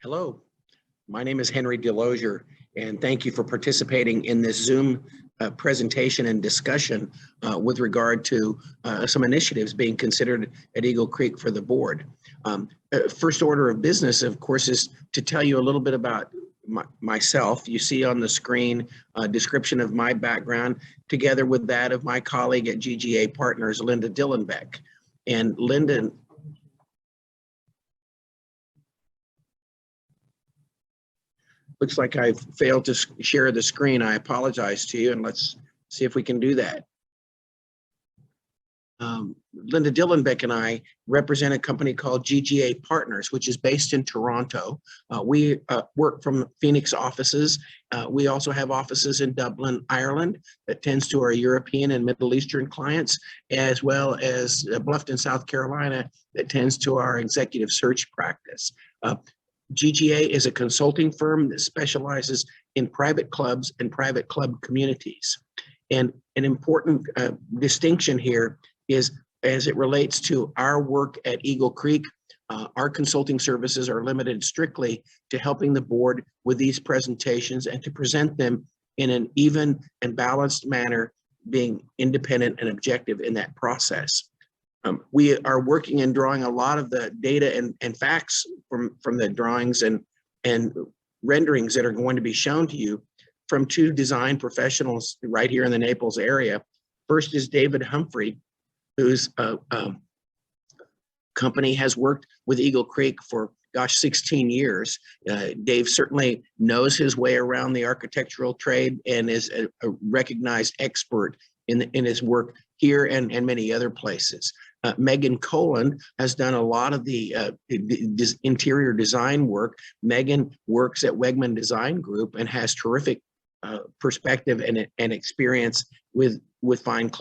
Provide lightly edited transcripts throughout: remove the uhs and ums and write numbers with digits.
Hello, my name is Henry Delosier, and thank you for participating in this Zoom presentation and discussion with regard to some initiatives being considered at Eagle Creek for the board. First order of business, of course, is to tell you a little bit about myself. You see on the screen a description of my background together with that of my colleague at GGA Partners, Linda Dillenbeck. And Linda, looks like I've failed to share the screen. I apologize to you, and let's see if we can do that. Linda Dillenbeck and I represent a company called GGA Partners, which is based in Toronto. We work from Phoenix offices. We also have offices in Dublin, Ireland, that tends to our European and Middle Eastern clients, as well as Bluffton, South Carolina, that tends to our executive search practice. GGA is a consulting firm that specializes in private clubs and private club communities. And an important distinction here is as it relates to our work at Eagle Creek, our consulting services are limited strictly to helping the board with these presentations and to present them in an even and balanced manner, being independent and objective in that process. We are working and drawing a lot of the data and facts from the drawings and renderings that are going to be shown to you from two design professionals right here in the Naples area. First is David Humphrey, whose company has worked with Eagle Creek for, gosh, 16 years. Dave certainly knows his way around the architectural trade and is a recognized expert in his work here and many other places. Megan Coland has done a lot of the interior design work. Megan works at Wegman Design Group and has terrific perspective and experience with fine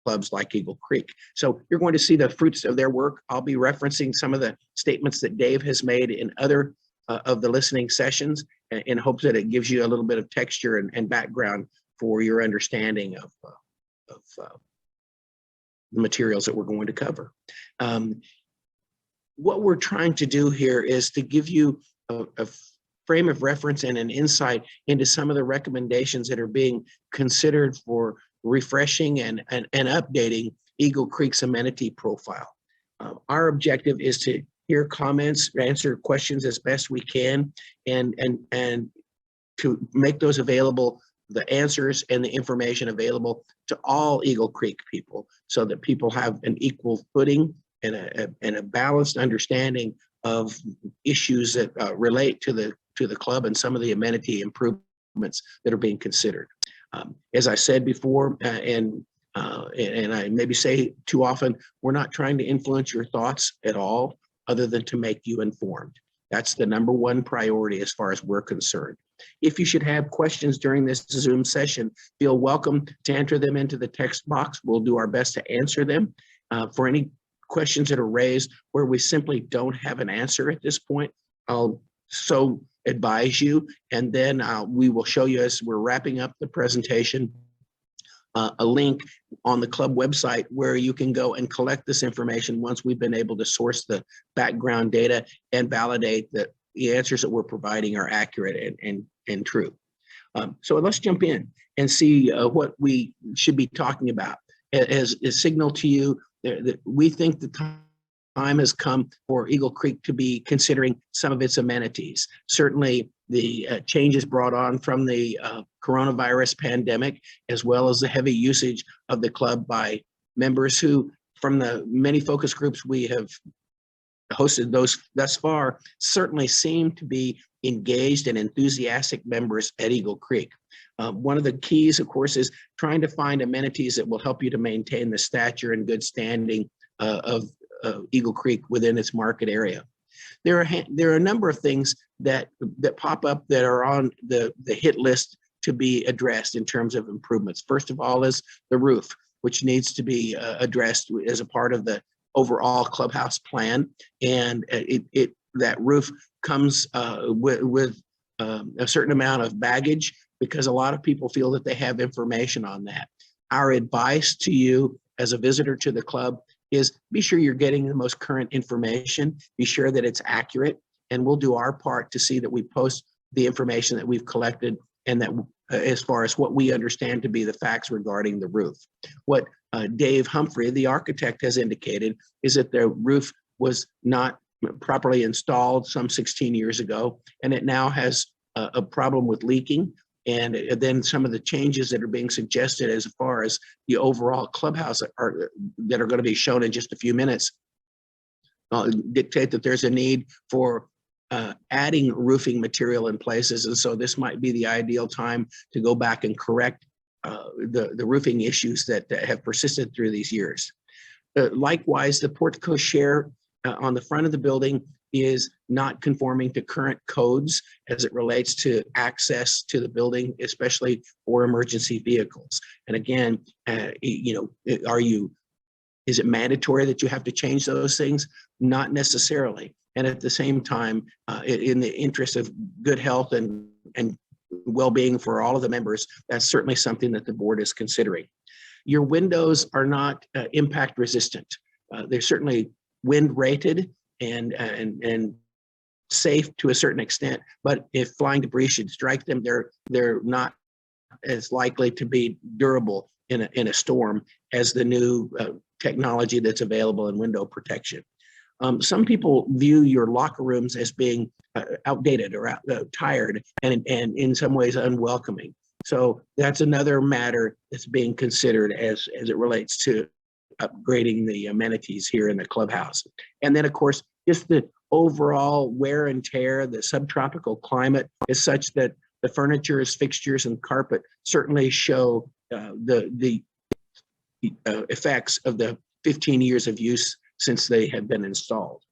clubs like Eagle Creek. So you're going to see the fruits of their work. I'll be referencing some of the statements that Dave has made in other of the listening sessions in hopes that it gives you a little bit of texture and background for your understanding of the materials that we're going to cover. What we're trying to do here is to give you a frame of reference and an insight into some of the recommendations that are being considered for refreshing and updating Eagle Creek's amenity profile. Our objective is to hear comments, answer questions as best we can, and to make those available, the answers and the information available to all Eagle Creek people, so that people have an equal footing and a balanced understanding of issues that relate to the club and some of the amenity improvements that are being considered. As I said before, and I maybe say too often, we're not trying to influence your thoughts at all, other than to make you informed. That's the number one priority as far as we're concerned. If you should have questions during this Zoom session, feel welcome to enter them into the text box. We'll do our best to answer them. For any questions that are raised where we simply don't have an answer at this point, I'll so advise you, and then we will show you as we're wrapping up the presentation a link on the club website where you can go and collect this information once we've been able to source the background data and validate that the answers that we're providing are accurate and true. So let's jump in and see what we should be talking about. As a signal to you that we think the time has come for Eagle Creek to be considering some of its amenities. Certainly the changes brought on from the coronavirus pandemic, as well as the heavy usage of the club by members who, from the many focus groups we have hosted those thus far, certainly seem to be engaged and enthusiastic members at Eagle Creek. One of the keys, of course, is trying to find amenities that will help you to maintain the stature and good standing of Eagle Creek within its market area. There are a number of things that pop up that are on the hit list to be addressed in terms of improvements. First of all is the roof, which needs to be addressed as a part of the overall clubhouse plan, and that roof comes with a certain amount of baggage because a lot of people feel that they have information on that. Our advice to you as a visitor to the club is be sure you're getting the most current information, be sure that it's accurate, and we'll do our part to see that we post the information that we've collected and that as far as what we understand to be the facts regarding the roof. What Dave Humphrey, the architect, has indicated is that the roof was not properly installed some 16 years ago, and it now has a problem with leaking. And then some of the changes that are being suggested as far as the overall clubhouse that are going to be shown in just a few minutes dictate that there's a need for adding roofing material in places. And so this might be the ideal time to go back and correct the roofing issues that have persisted through these years. Likewise, the portico share on the front of the building is not conforming to current codes as it relates to access to the building, especially for emergency vehicles. And again, is it mandatory that you have to change those things? Not necessarily. And at the same time, in the interest of good health and well-being for all of the members, that's certainly something that the board is considering. Your windows are not impact resistant. They're certainly wind rated and safe to a certain extent, but if flying debris should strike them, they're not as likely to be durable in a storm as the new technology that's available in window protection. Some people view your locker rooms as being outdated or tired and in some ways unwelcoming. So that's another matter that's being considered as it relates to upgrading the amenities here in the clubhouse. And then, of course, just the overall wear and tear, the subtropical climate is such that the furniture, fixtures, and carpet certainly show the effects of the 15 years of use since they have been installed.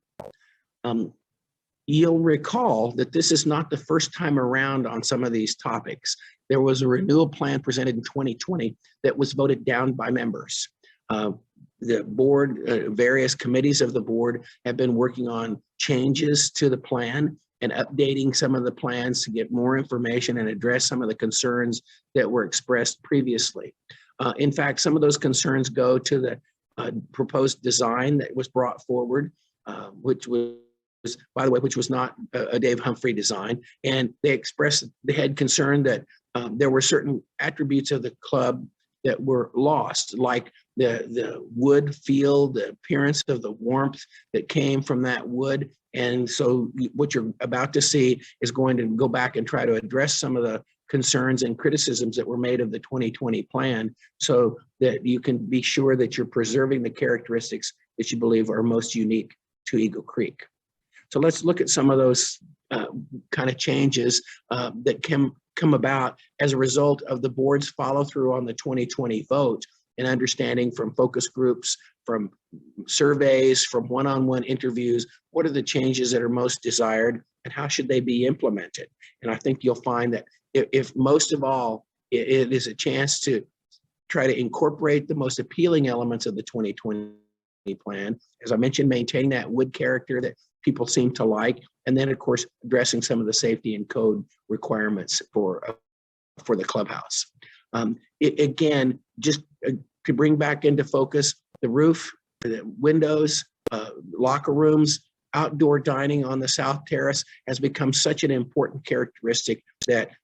You'll recall that this is not the first time around on some of these topics. There was a renewal plan presented in 2020 that was voted down by members. The board, various committees of the board have been working on changes to the plan and updating some of the plans to get more information and address some of the concerns that were expressed previously. In fact, some of those concerns go to the proposed design that was brought forward, which was, by the way, which was not a Dave Humphrey design. And they had concern that there were certain attributes of the club that were lost, like the wood feel, the appearance of the warmth that came from that wood. And so what you're about to see is going to go back and try to address some of the concerns and criticisms that were made of the 2020 plan so that you can be sure that you're preserving the characteristics that you believe are most unique to Eagle Creek. So let's look at some of those kind of changes that can come about as a result of the board's follow through on the 2020 vote and understanding from focus groups, from surveys, from one-on-one interviews, what are the changes that are most desired and how should they be implemented? And I think you'll find that if most of all, it is a chance to try to incorporate the most appealing elements of the 2020 plan. As I mentioned, maintaining that wood character that people seem to like, and then of course, addressing some of the safety and code requirements for the clubhouse. Again, just to bring back into focus, the roof, the windows, locker rooms, outdoor dining on the South Terrace has become such an important characteristic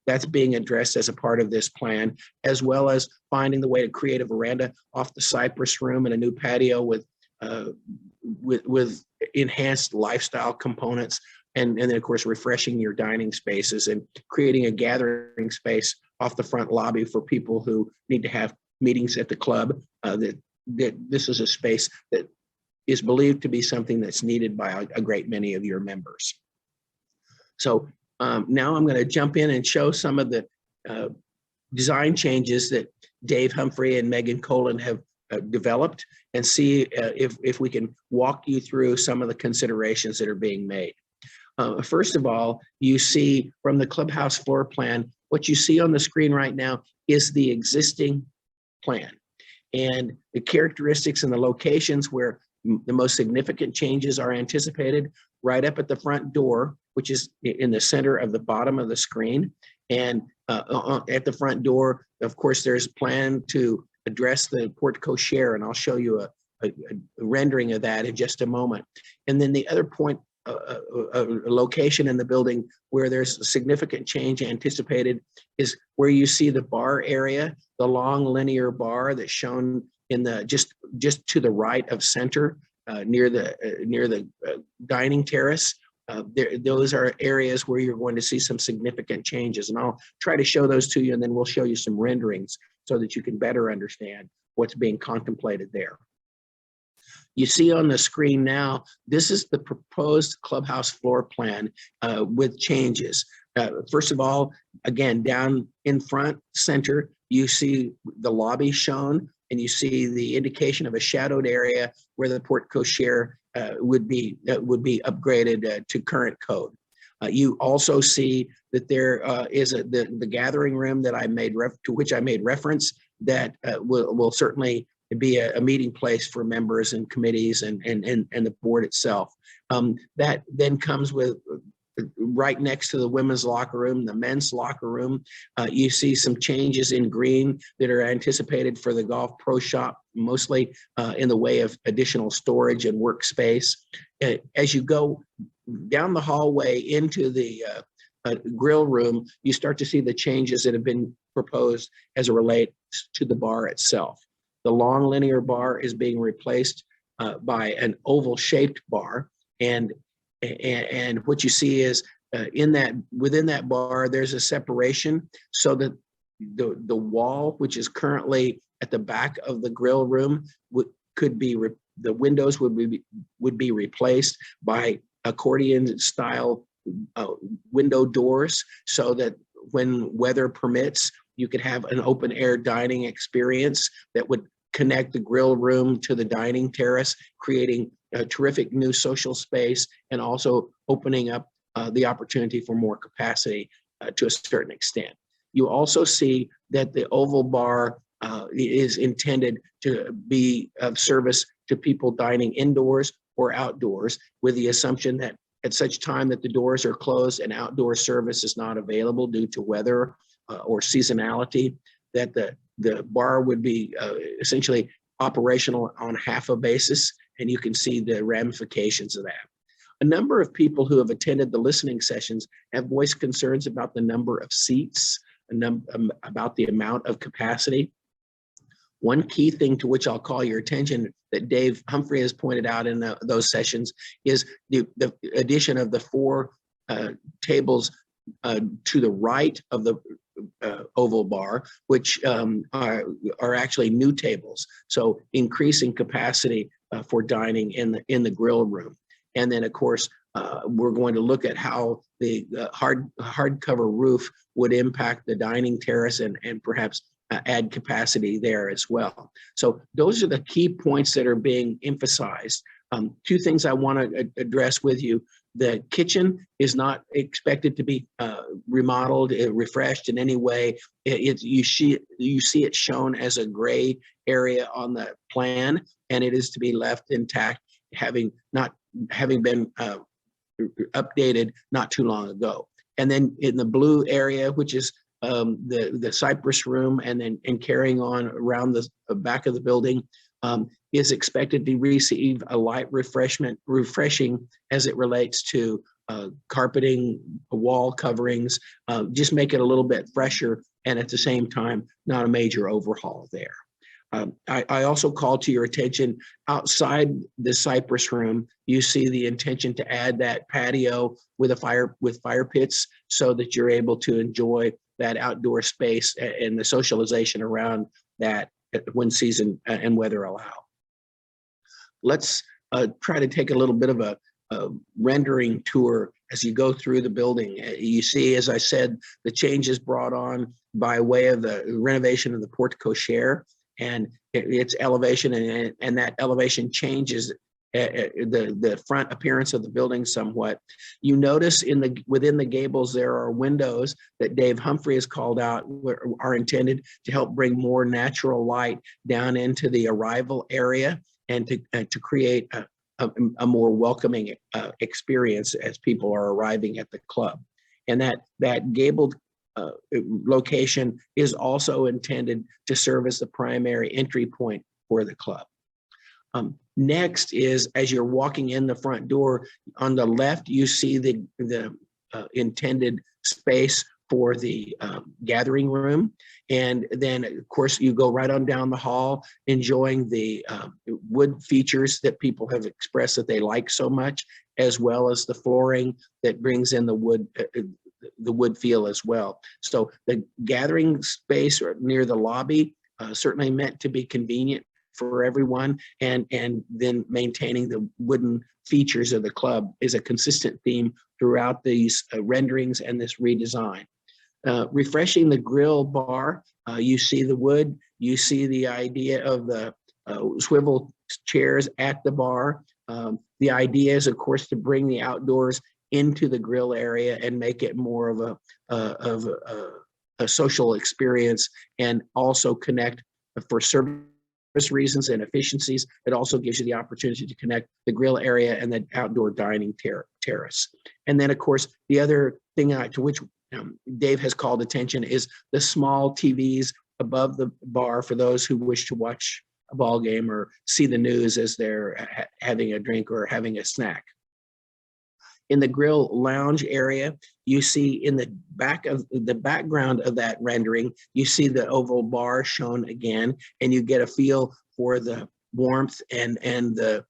that's being addressed as a part of this plan, as well as finding the way to create a veranda off the Cypress Room and a new patio with enhanced lifestyle components, and then of course refreshing your dining spaces and creating a gathering space off the front lobby for people who need to have meetings at the club. That this is a space that is believed to be something that's needed by a great many of your members. So now I'm going to jump in and show some of the design changes that Dave Humphrey and Megan Colin have developed and see if we can walk you through some of the considerations that are being made. First of all, you see from the clubhouse floor plan, what you see on the screen right now is the existing plan. And the characteristics and the locations where the most significant changes are anticipated right up at the front door, which is in the center of the bottom of the screen. And at the front door, of course, there's a plan to address the portico share, and I'll show you a rendering of that in just a moment. And then the other point a location in the building where there's significant change anticipated is where you see the bar area, the long linear bar that's shown in the just to the right of center, near the dining terrace. Those are areas where you're going to see some significant changes, and I'll try to show those to you, and then we'll show you some renderings so that you can better understand what's being contemplated there. You see on the screen now, this is the proposed clubhouse floor plan with changes. First of all, again, down in front center, you see the lobby shown, and you see the indication of a shadowed area where the porte cochere would be upgraded to current code. You also see that there is the gathering room that to which I made reference that will certainly be a meeting place for members and committees and the board itself. That then comes with right next to the women's locker room, the men's locker room. You see some changes in green that are anticipated for the golf pro shop, mostly in the way of additional storage and workspace. As you go down the hallway into the grill room, you start to see the changes that have been proposed as it relates to the bar itself. The long linear bar is being replaced by an oval shaped bar, and what you see is within that bar there's a separation so that the wall, which is currently at the back of the grill room, the windows would be replaced by accordion style window doors, so that when weather permits, you could have an open air dining experience that would connect the grill room to the dining terrace, creating a terrific new social space and also opening up the opportunity for more capacity to a certain extent. You also see that the oval bar is intended to be of service to people dining indoors or outdoors, with the assumption that at such time that the doors are closed and outdoor service is not available due to weather or seasonality, that the bar would be essentially operational on half a basis, and you can see the ramifications of that. A number of people who have attended the listening sessions have voiced concerns about the number of seats, about the amount of capacity. One key thing to which I'll call your attention that Dave Humphrey has pointed out in those sessions is the addition of the 4 tables to the right of the oval bar, which are actually new tables, so increasing capacity for dining in the grill room. And then, of course, we're going to look at how the hardcover roof would impact the dining terrace and perhaps add capacity there as well. So those are the key points that are being emphasized. 2 things I want to address with you. The kitchen is not expected to be remodeled, refreshed in any way. You see it shown as a gray area on the plan, and it is to be left intact, having been updated not too long ago. And then in the blue area, which is the Cypress room, and carrying on around the back of the building, is expected to receive a light refreshing as it relates to carpeting, wall coverings, just make it a little bit fresher, and at the same time, not a major overhaul there. I also call to your attention, outside the Cypress room, you see the intention to add that patio with fire pits, so that you're able to enjoy that outdoor space and the socialization around that when season and weather allow. Let's try to take a little bit of a rendering tour as you go through the building. You see, as I said, the changes brought on by way of the renovation of the porte cochere and its elevation, and that elevation changes the front appearance of the building somewhat. You notice within the gables there are windows that Dave Humphrey has called out are intended to help bring more natural light down into the arrival area and to create a more welcoming experience as people are arriving at the club. And that gabled location is also intended to serve as the primary entry point for the club. Next is, as you're walking in the front door, on the left, you see the intended space for the gathering room. And then, of course, you go right on down the hall, enjoying the wood features that people have expressed that they like so much, as well as the flooring that brings in the wood feel as well. So the gathering space near the lobby, certainly meant to be convenient for everyone, and then maintaining the wooden features of the club is a consistent theme throughout these renderings and this redesign. Refreshing the grill bar, you see the wood, you see the idea of the swivel chairs at the bar. The idea is, of course, to bring the outdoors into the grill area and make it more of a social experience, and also connect for service reasons and efficiencies. It also gives you the opportunity to connect the grill area and the outdoor dining terrace. And then, of course, the other thing to which Dave has called attention is the small TVs above the bar for those who wish to watch a ball game or see the news as they're having a drink or having a snack. In the grill lounge area, you see in the background of that rendering, you see the oval bar shown again, and you get a feel for the warmth and the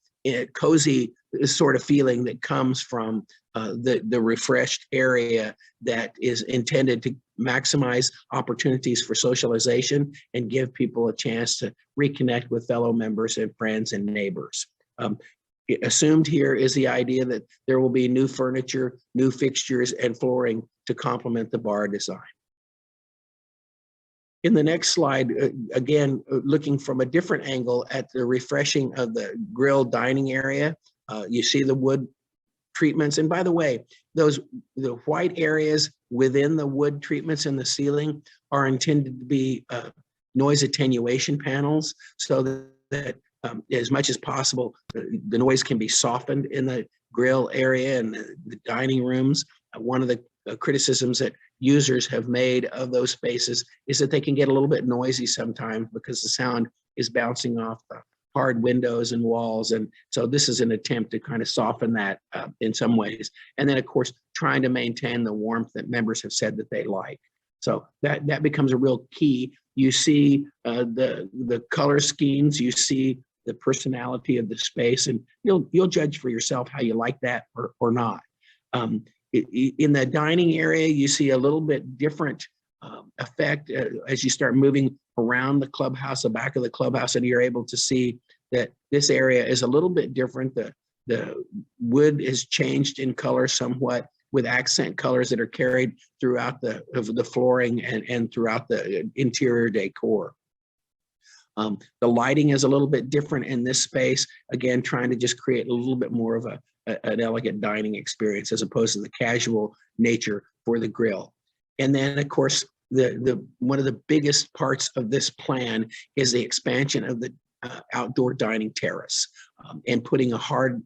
cozy sort of feeling that comes from the refreshed area that is intended to maximize opportunities for socialization and give people a chance to reconnect with fellow members and friends and neighbors. Assumed here is the idea that there will be new furniture, new fixtures, and flooring to complement the bar design. In the next slide, again, looking from a different angle at the refreshing of the grill dining area, you see the wood treatments. And by the way, the white areas within the wood treatments in the ceiling are intended to be noise attenuation panels, so that as much as possible, the noise can be softened in the grill area and the dining rooms. One of the criticisms that users have made of those spaces is that they can get a little bit noisy sometimes because the sound is bouncing off the hard windows and walls. And so this is an attempt to kind of soften that in some ways. And then, of course, trying to maintain the warmth that members have said that they like. So that becomes a real key. You see the color schemes, you see the personality of the space, and you'll judge for yourself how you like that or not. In the dining area, you see a little bit different effect as you start moving around the clubhouse, the back of the clubhouse, and you're able to see that this area is a little bit different. The wood is changed in color somewhat, with accent colors that are carried throughout the flooring and throughout the interior decor. The lighting is a little bit different in this space, again, trying to just create a little bit more of an elegant dining experience as opposed to the casual nature for the grill. And then, of course, one of the biggest parts of this plan is the expansion of the outdoor dining terrace and putting a hard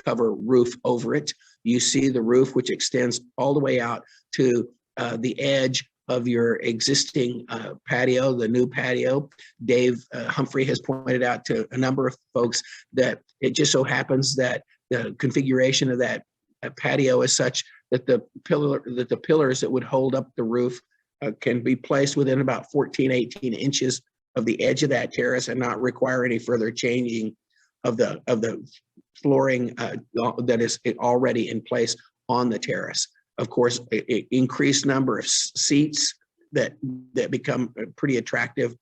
cover roof over it. You see the roof, which extends all the way out to the edge of your existing patio, the new patio. Dave Humphrey has pointed out to a number of folks that it just so happens that the configuration of that patio is such that the pillars that would hold up the roof can be placed within about 14, 18 inches of the edge of that terrace and not require any further changing of the flooring that is already in place on the terrace. Of course, an increased number of seats that become pretty attractive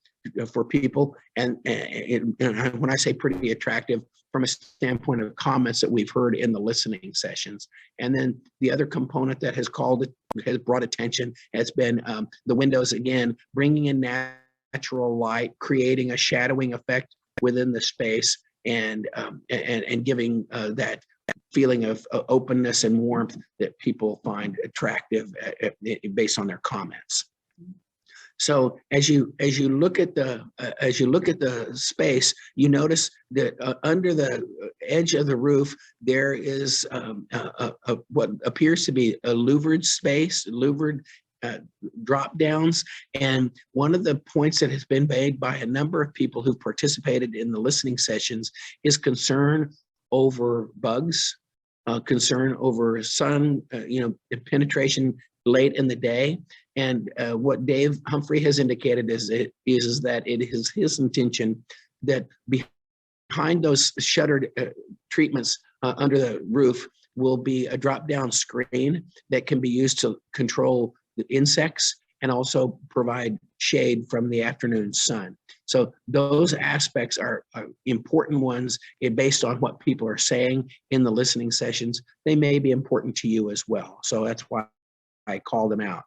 for people. And when I say pretty attractive, from a standpoint of comments that we've heard in the listening sessions. And then the other component that has brought attention has been the windows, again, bringing in natural light, creating a shadowing effect within the space, and giving that feeling of openness and warmth that people find attractive based on their comments. So as you look at the space, you notice that under the edge of the roof there is what appears to be a louvered space, louvered drop downs. And one of the points that has been made by a number of people who participated in the listening sessions is concern over bugs, concern over sun, penetration late in the day. And what Dave Humphrey has indicated is that it is his intention that behind those shuttered treatments under the roof will be a drop-down screen that can be used to control the insects and also provide shade from the afternoon sun. So those aspects are important ones based on what people are saying in the listening sessions. They may be important to you as well. So that's why I called them out.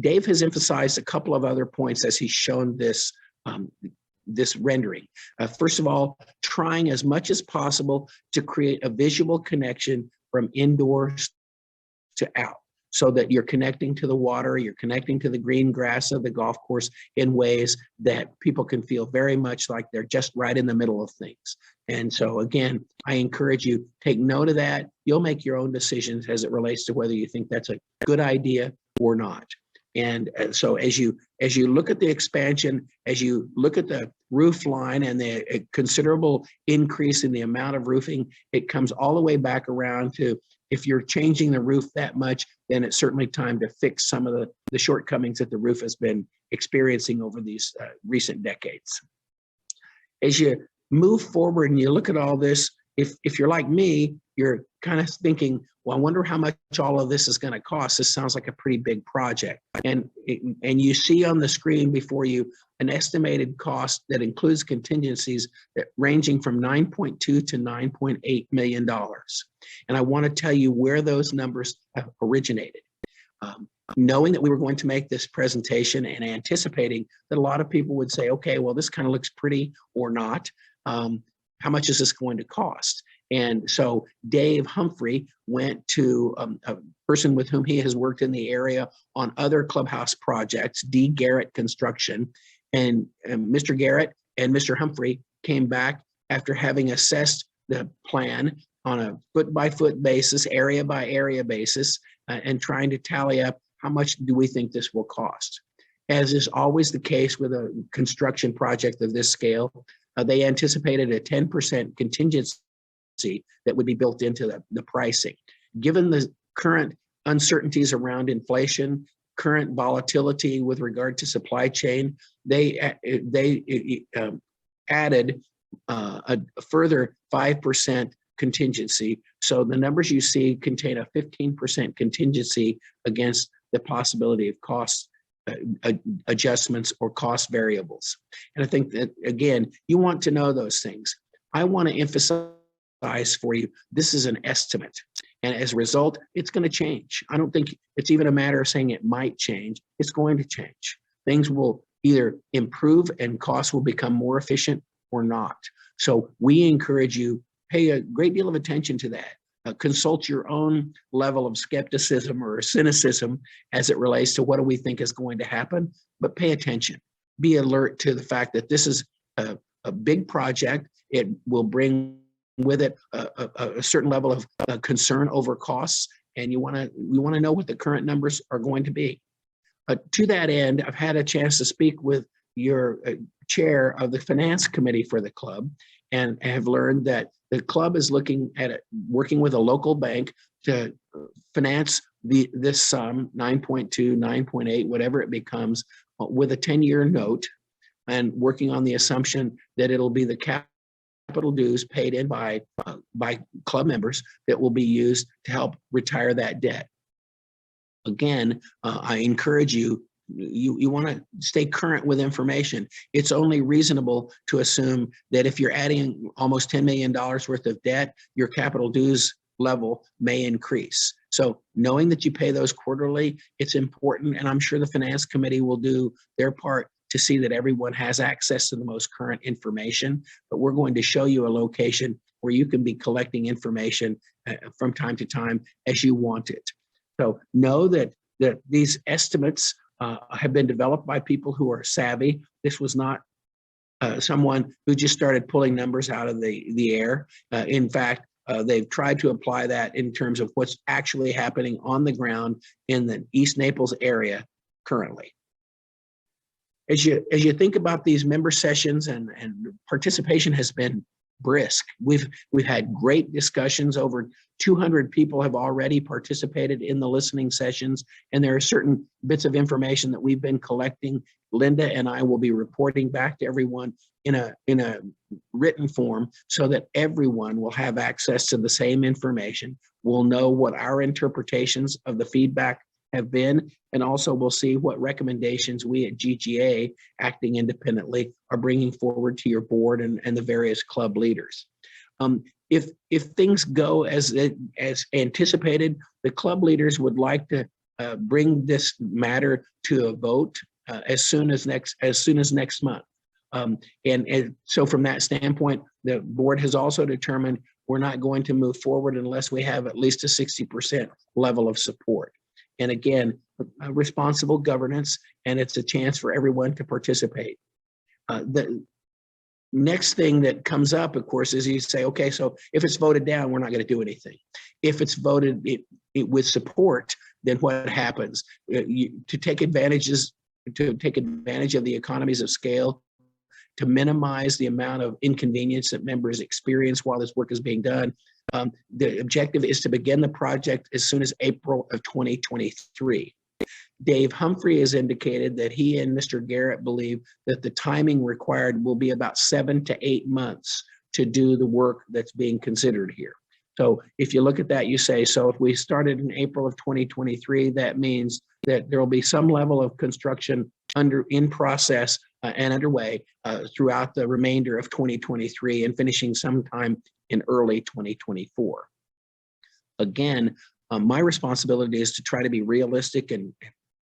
Dave has emphasized a couple of other points as he's shown this this rendering. First of all, trying as much as possible to create a visual connection from indoors to out, so that you're connecting to the water, you're connecting to the green grass of the golf course in ways that people can feel very much like they're just right in the middle of things. And so again, I encourage you, take note of that. You'll make your own decisions as it relates to whether you think that's a good idea or not. And so as you look at the expansion, as you look at the roof line and the considerable increase in the amount of roofing, it comes all the way back around to, if you're changing the roof that much, then it's certainly time to fix some of the shortcomings that the roof has been experiencing over these recent decades. As you move forward and you look at all this, if you're like me, you're kind of thinking, well, I wonder how much all of this is going to cost. This sounds like a pretty big project. And you see on the screen before you an estimated cost that includes contingencies that ranging from $9.2 to $9.8 million. And I want to tell you where those numbers have originated. Knowing that we were going to make this presentation and anticipating that a lot of people would say, okay, well, this kind of looks pretty or not. How much is this going to cost? And so Dave Humphrey went to a person with whom he has worked in the area on other clubhouse projects, D. Garrett Construction. And Mr. Garrett and Mr. Humphrey came back after having assessed the plan on a foot-by-foot basis, area-by-area basis, and trying to tally up how much do we think this will cost. As is always the case with a construction project of this scale, they anticipated a 10% contingency that would be built into the pricing. Given the current uncertainties around inflation, current volatility with regard to supply chain, they added a further 5% contingency. So the numbers you see contain a 15% contingency against the possibility of cost adjustments or cost variables. And I think that, again, you want to know those things. I want to emphasize for you, this is an estimate. And as a result, it's going to change. I don't think it's even a matter of saying it might change. It's going to change. Things will either improve and costs will become more efficient or not. So we encourage you, pay a great deal of attention to that. Consult your own level of skepticism or cynicism as it relates to what do we think is going to happen, but pay attention. Be alert to the fact that this is a big project. It will bring with it a certain level of concern over costs, and we want to know what the current numbers are going to be. To that end, I've had a chance to speak with your chair of the finance committee for the club, and have learned that the club is looking at working with a local bank to finance this sum, 9.2, 9.8, whatever it becomes, with a 10-year note, and working on the assumption that it'll be the capital dues paid in by club members that will be used to help retire that debt. Again, I encourage you want to stay current with information. It's only reasonable to assume that if you're adding almost $10 million worth of debt, your capital dues level may increase. So knowing that you pay those quarterly, it's important, and I'm sure the finance committee will do their part to see that everyone has access to the most current information. But we're going to show you a location where you can be collecting information from time to time as you want it. So know that these estimates have been developed by people who are savvy. This was not someone who just started pulling numbers out of the air. In fact, They've tried to apply that in terms of what's actually happening on the ground in the East Naples area currently. As you think about these member sessions, and participation has been brisk. We've had great discussions. Over 200 people have already participated in the listening sessions, and there are certain bits of information that we've been collecting. Linda and I will be reporting back to everyone in a written form so that everyone will have access to the same information. We'll know what our interpretations of the feedback have been, and also we'll see what recommendations we at GGA, acting independently, are bringing forward to your board and the various club leaders. If things go as anticipated, the club leaders would like to bring this matter to a vote as soon as next month. And so from that standpoint, the board has also determined we're not going to move forward unless we have at least a 60% level of support. And again, responsible governance, and it's a chance for everyone to participate. The next thing that comes up, of course, is you say, okay, so if it's voted down, we're not going to do anything. If it's voted with support, then what happens? To take advantage of the economies of scale, to minimize the amount of inconvenience that members experience while this work is being done. The objective is to begin the project as soon as April of 2023. Dave Humphrey has indicated that he and Mr. Garrett believe that the timing required will be about 7 to 8 months to do the work that's being considered here. So if you look at that, you say, so if we started in April of 2023, that means that there will be some level of construction in process and underway throughout the remainder of 2023 and finishing sometime in early 2024. Again, my responsibility is to try to be realistic and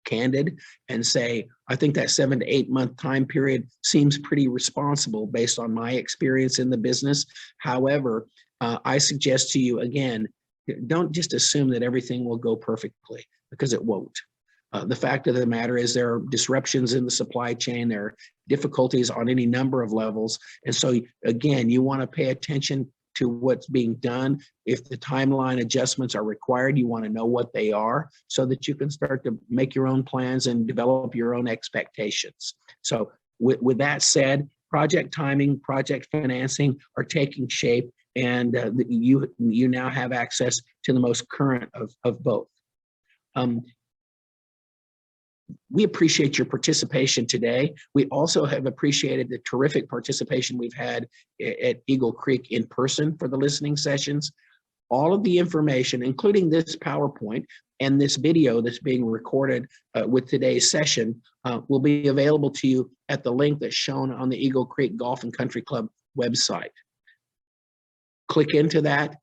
candid and say, I think that 7 to 8 month time period seems pretty responsible based on my experience in the business. However, I suggest to you again, don't just assume that everything will go perfectly, because it won't. The fact of the matter is there are disruptions in the supply chain, there are difficulties on any number of levels. And so again, you want to pay attention to what's being done. If the timeline adjustments are required, you want to know what they are so that you can start to make your own plans and develop your own expectations. So with that said, project timing, project financing are taking shape, and you now have access to the most current of both. We appreciate your participation today. We also have appreciated the terrific participation we've had at Eagle Creek in person for the listening sessions. All of the information, including this PowerPoint and this video that's being recorded with today's session, will be available to you at the link that's shown on the Eagle Creek Golf and Country Club website. Click into that.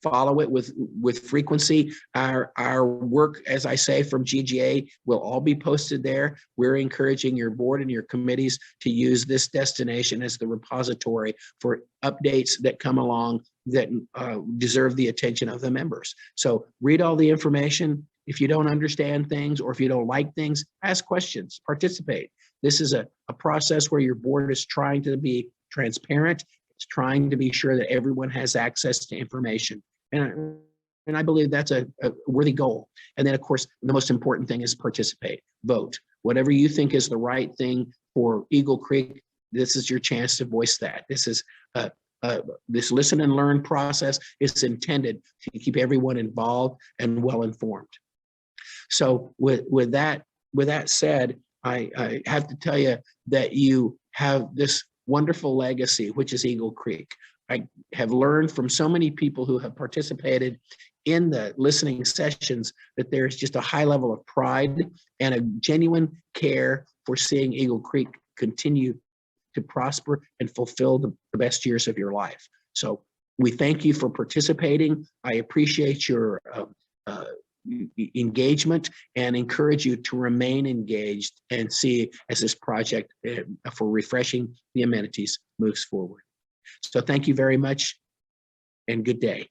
Follow it with frequency. Our work, as I say, from GGA will all be posted there. We're encouraging your board and your committees to use this destination as the repository for updates that come along that deserve the attention of the members. So read all the information. If you don't understand things or if you don't like things, ask questions, participate. This is a process where your board is trying to be transparent. It's trying to be sure that everyone has access to information. And I believe that's a worthy goal. And then, of course, the most important thing is participate, vote. Whatever you think is the right thing for Eagle Creek, this is your chance to voice that. This is this listen and learn process is intended to keep everyone involved and well informed. So with that said, I have to tell you that you have this wonderful legacy, which is Eagle Creek. I have learned from so many people who have participated in the listening sessions that there's just a high level of pride and a genuine care for seeing Eagle Creek continue to prosper and fulfill the best years of your life. So we thank you for participating. I appreciate your engagement and encourage you to remain engaged and see as this project for refreshing the amenities moves forward. So thank you very much and good day.